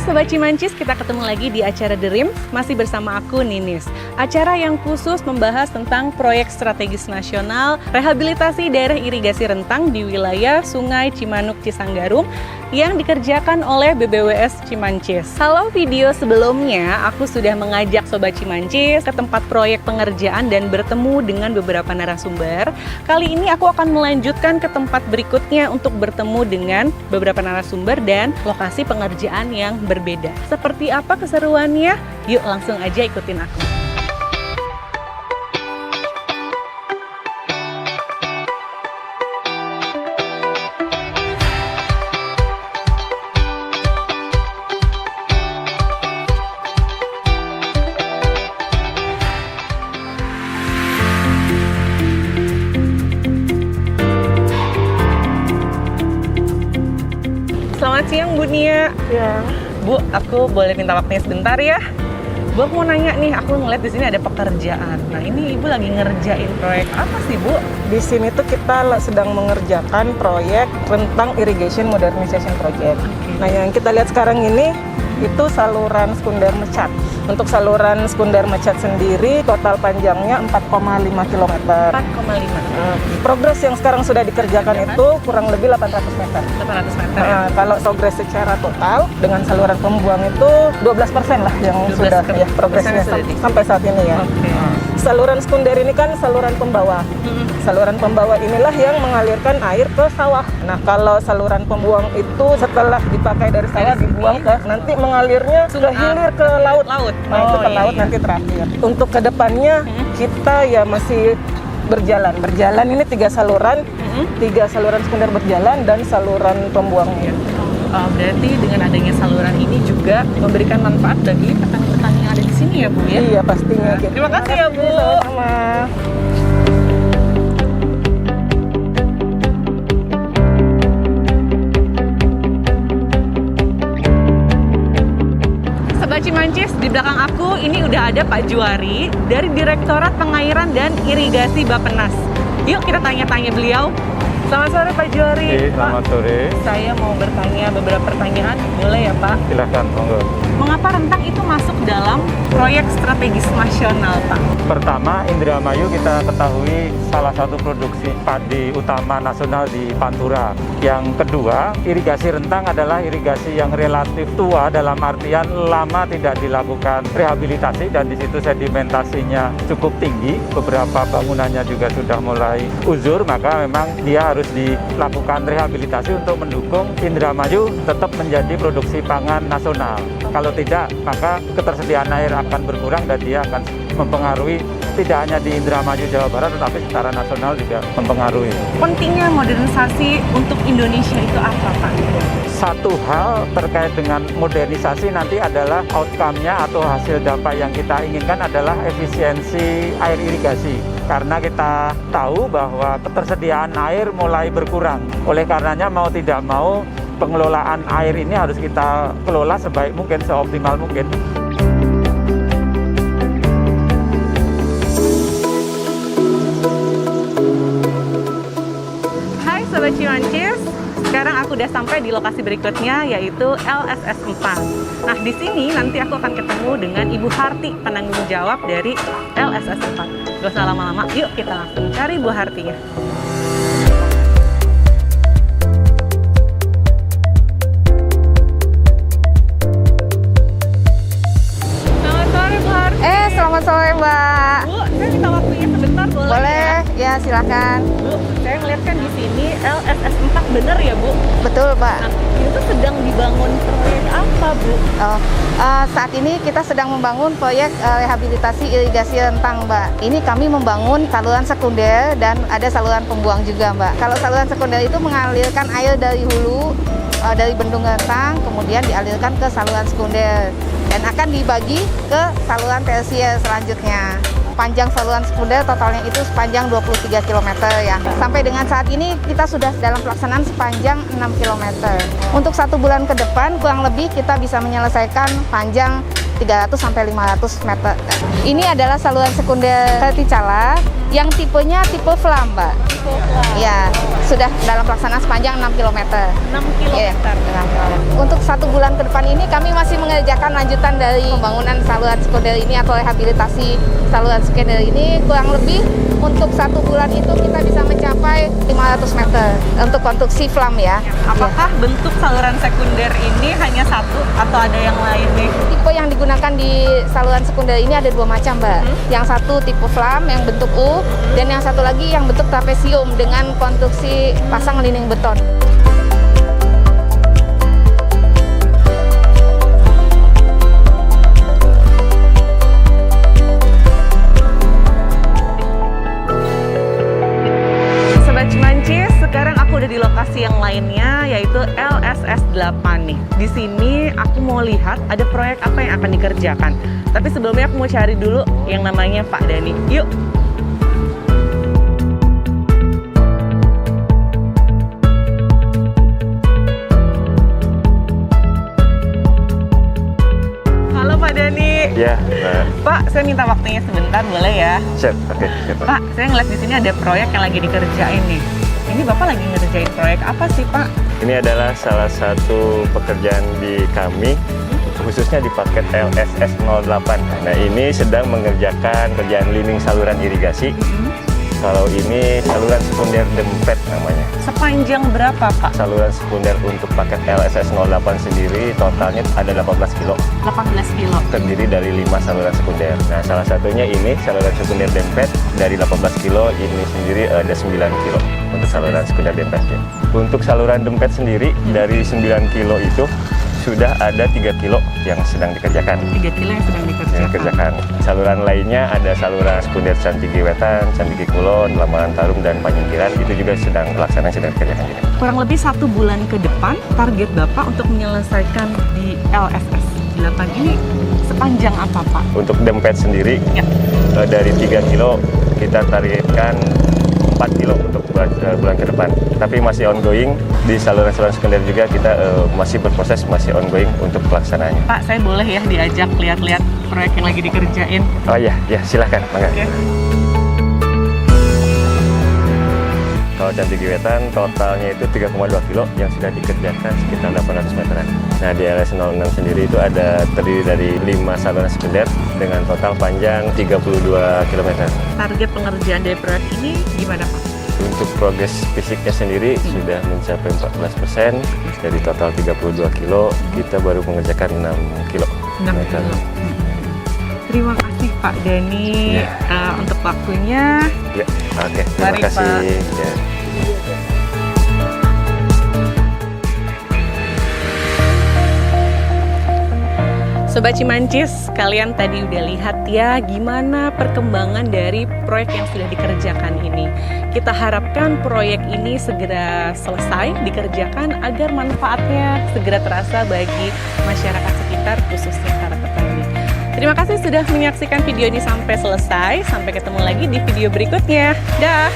Sobat Cimancis, kita ketemu lagi di acara The Rim, masih bersama aku Ninis. Acara yang khusus membahas tentang proyek strategis nasional rehabilitasi daerah irigasi rentang di wilayah Sungai Cimanuk Cisanggarung yang dikerjakan oleh BBWS Cimancis. Kalau video sebelumnya, aku sudah mengajak Sobat Cimancis ke tempat proyek pengerjaan dan bertemu dengan beberapa narasumber. Kali ini aku akan melanjutkan ke tempat berikutnya untuk bertemu dengan beberapa narasumber dan lokasi pengerjaan yang berbeda. Seperti apa keseruannya? Yuk langsung aja ikutin aku. Selamat siang Bu Nia. Ya. Bu, aku boleh minta waktunya sebentar ya? Bu, aku mau nanya nih, aku ngeliat di sini ada pekerjaan. Nah, ini Ibu lagi ngerjain proyek apa sih, Bu? Di sini tuh kita sedang mengerjakan proyek rentang irrigation modernization project. Nah, yang kita lihat sekarang ini itu saluran sekunder Mecat. Untuk saluran sekunder Mecat sendiri total panjangnya 4,5 km. 4,5. Progres yang sekarang sudah dikerjakan itu kurang lebih 800 meter. 800 meter. Nah, kalau progres secara total dengan saluran pembuang itu 12% lah yang 12% sudah ya progresnya sudah sampai saat ini ya. Oke. Saluran sekunder ini kan saluran pembawa. Saluran pembawa inilah yang mengalirkan air ke sawah. Nah, kalau saluran pembuang itu setelah dipakai dari sawah dibuang ke nanti mengalirnya sudah hilir ke laut. Nah, itu ke laut nanti terakhir. Untuk kedepannya kita ya masih berjalan ini 3 saluran, 3 saluran sekunder berjalan dan saluran pembuangnya. Berarti dengan adanya saluran ini juga memberikan manfaat bagi petani-petani yang ada di sini ya, Bu ya? Iya, pastinya. Terima kasih ya, Bu. Sama-sama. Sobat Cimancis, di belakang aku ini udah ada Pak Juari dari Direktorat Pengairan dan Irigasi Bappenas. Yuk kita tanya-tanya beliau. Selamat sore Pak Juari. Selamat sore. Saya mau bertanya beberapa pertanyaan, boleh ya Pak? Silahkan, monggo. Mengapa rentang itu masuk dalam proyek strategis nasional, Pak? Pertama, Indramayu kita ketahui salah satu produksi padi utama nasional di Pantura. Yang kedua, irigasi rentang adalah irigasi yang relatif tua dalam artian lama tidak dilakukan rehabilitasi dan di situ sedimentasinya cukup tinggi. Beberapa bangunannya juga sudah mulai uzur, maka memang dia harus dilakukan rehabilitasi untuk mendukung Indramayu tetap menjadi produksi pangan nasional. Kalau tidak, maka ketersediaan air akan berkurang dan dia akan mempengaruhi tidak hanya di Indramayu Jawa Barat, tetapi secara nasional juga mempengaruhi. Pentingnya modernisasi untuk Indonesia itu apa, Pak? Satu hal terkait dengan modernisasi nanti adalah outcome-nya atau hasil dampak yang kita inginkan adalah efisiensi air irigasi. Karena kita tahu bahwa ketersediaan air mulai berkurang. Oleh karenanya mau tidak mau pengelolaan air ini harus kita kelola sebaik mungkin, seoptimal mungkin. Hai Sobat Cimancis, sekarang aku udah sampai di lokasi berikutnya yaitu LSS 4. Nah di sini nanti aku akan ketemu dengan Ibu Harti, penanggung jawab dari LSS 4. Gak usah lama-lama, yuk kita langsung cari Bu Hartinya. Selamat sore, Mbak. Bu, saya minta waktunya sebentar boleh? Boleh, ya silakan. Bu, saya melihat kan di sini LSS 4 bener ya, Bu? Betul, Mbak. Nah, ini tuh sedang dibangun proyek apa, Bu? Saat ini kita sedang membangun proyek rehabilitasi irigasi rentang, Mbak. Ini kami membangun saluran sekunder dan ada saluran pembuang juga, Mbak. Kalau saluran sekunder itu mengalirkan air dari hulu, dari bendung rentang, kemudian dialirkan ke saluran sekunder dan akan dibagi ke saluran tersier selanjutnya. Panjang saluran sekunder totalnya itu sepanjang 23 km ya. Sampai dengan saat ini kita sudah dalam pelaksanaan sepanjang 6 km. Untuk 1 bulan ke depan kurang lebih kita bisa menyelesaikan panjang 300 sampai 500 meter. Ini adalah saluran sekunder vertikala yang tipenya tipe flam, Mbak. Ya, sudah dalam pelaksanaan sepanjang 6 km. 6 km. Iya, 6 km. Untuk 1 bulan ke depan ini kami masih mengerjakan lanjutan dari pembangunan saluran sekunder ini atau rehabilitasi saluran sekunder ini. Kurang lebih untuk 1 bulan itu kita bisa mencapai 500 meter untuk konstruksi flam ya. Apakah bentuk saluran sekunder ini hanya satu atau ada yang lain nih? Tipe yang digunakan di saluran sekunder ini ada 2 macam, Mbak. Yang satu tipe flam yang bentuk U, dan yang satu lagi yang bentuk trapesium dengan konstruksi pasang dinding beton. Sobat Cumancis, sekarang aku udah di lokasi yang lainnya, yaitu LSS 8 nih. Di sini aku mau lihat ada proyek apa yang akan dikerjakan. Tapi sebelumnya aku mau cari dulu yang namanya Pak Dani. Yuk! Halo Pak Dani. Ya, Pak, saya minta waktunya sebentar, boleh ya? siap. Oke, siap. Pak, saya ngeliat di sini ada proyek yang lagi dikerjain nih. Ini Bapak lagi ngerjain proyek apa sih, Pak? Ini adalah salah satu pekerjaan di kami, khususnya di paket LSS 08. Nah, ini sedang mengerjakan kerjaan lining saluran irigasi. Kalau ini saluran sekunder dempet namanya. Sepanjang berapa, Pak? Saluran sekunder untuk paket LSS 08 sendiri totalnya ada 18 kilo. 18 kilo. Terdiri dari 5 saluran sekunder. Nah, salah satunya ini saluran sekunder dempet dari 18 kilo, ini sendiri ada 9 kilo untuk saluran sekunder dempet. Ya. Untuk saluran dempet sendiri dari 9 kilo itu sudah ada 3 kilo yang sedang dikerjakan. 3 kilo yang sedang dikerjakan. Saluran lainnya ada saluran sekunder Cantigi Wetan, Cantigi Kulon, Lamongan Tarum, dan Panyingkiran. Itu juga sedang pelaksanaan, sedang dikerjakan juga. Kurang lebih 1 bulan ke depan, target Bapak untuk menyelesaikan di LSS 8 ini sepanjang apa, Pak? Untuk dempet sendiri, Ya. Dari 3 kilo kita targetkan 4 kilo untuk bulan ke depan. Tapi masih ongoing, di saluran-saluran sekunder juga kita masih berproses, masih ongoing untuk pelaksanaannya. Pak, saya boleh ya diajak lihat-lihat proyek yang lagi dikerjain? Oh iya, ya silahkan. Oke. Kalau Cantigi Wetan totalnya itu 3,2 kilo yang sudah dikerjakan sekitar 800 meteran. Nah, di LS 06 sendiri itu ada terdiri dari 5 saluran sekunder dengan total panjang 32 km. Target pengerjaan dari proyek ini gimana, Pak? Untuk progres fisiknya sendiri sudah mencapai 14%. Dari total 32 kilo, kita baru mengerjakan 6 kilo. 6 kilo. Terima kasih Pak Dani untuk waktunya. Ya, oke. Terima Mari, kasih. Pak. Ya. Sobat Cumancis, kalian tadi udah lihat ya gimana perkembangan dari proyek yang sudah dikerjakan ini. Kita harapkan proyek ini segera selesai dikerjakan agar manfaatnya segera terasa bagi masyarakat sekitar, khususnya para petani. Terima kasih sudah menyaksikan video ini sampai selesai. Sampai ketemu lagi di video berikutnya. Dah!